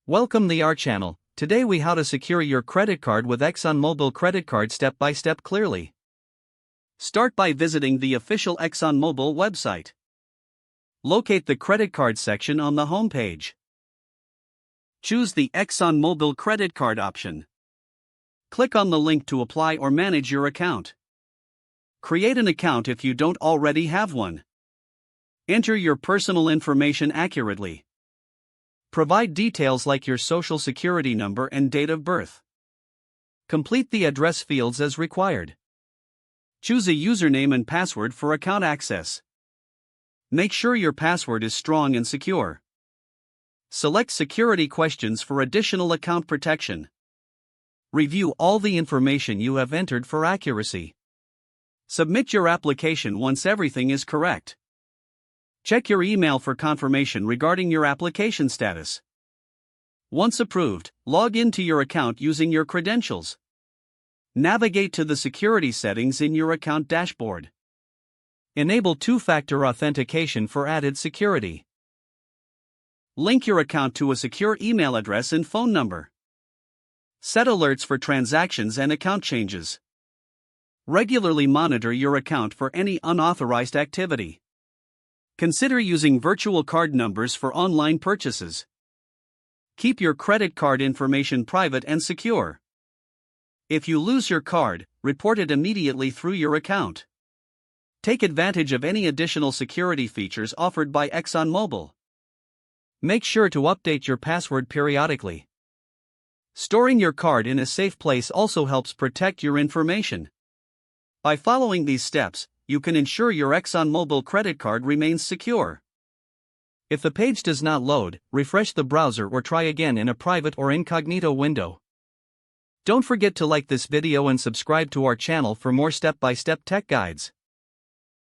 Welcome to our channel. Today we how to secure your credit card with ExxonMobil Credit Card step by step clearly. Start by visiting the official ExxonMobil website. Locate the credit card section on the home page. Choose the ExxonMobil Credit Card option. Click on the link to apply or manage your account. Create an account if you don't already have one. Enter your personal information accurately. Provide details like your social security number and date of birth. Complete the address fields as required. Choose a username and password for account access. Make sure your password is strong and secure. Select security questions for additional account protection. Review all the information you have entered for accuracy. Submit your application once everything is correct. Check your email for confirmation regarding your application status. Once approved, log into your account using your credentials. Navigate to the security settings in your account dashboard. Enable two-factor authentication for added security. Link your account to a secure email address and phone number. Set alerts for transactions and account changes. Regularly monitor your account for any unauthorized activity. Consider using virtual card numbers for online purchases. Keep your credit card information private and secure. If you lose your card, report it immediately through your account. Take advantage of any additional security features offered by ExxonMobil. Make sure to update your password periodically. Storing your card in a safe place also helps protect your information. By following these steps, you can ensure your ExxonMobil credit card remains secure. If the page does not load, refresh the browser or try again in a private or incognito window. Don't forget to like this video and subscribe to our channel for more step-by-step tech guides.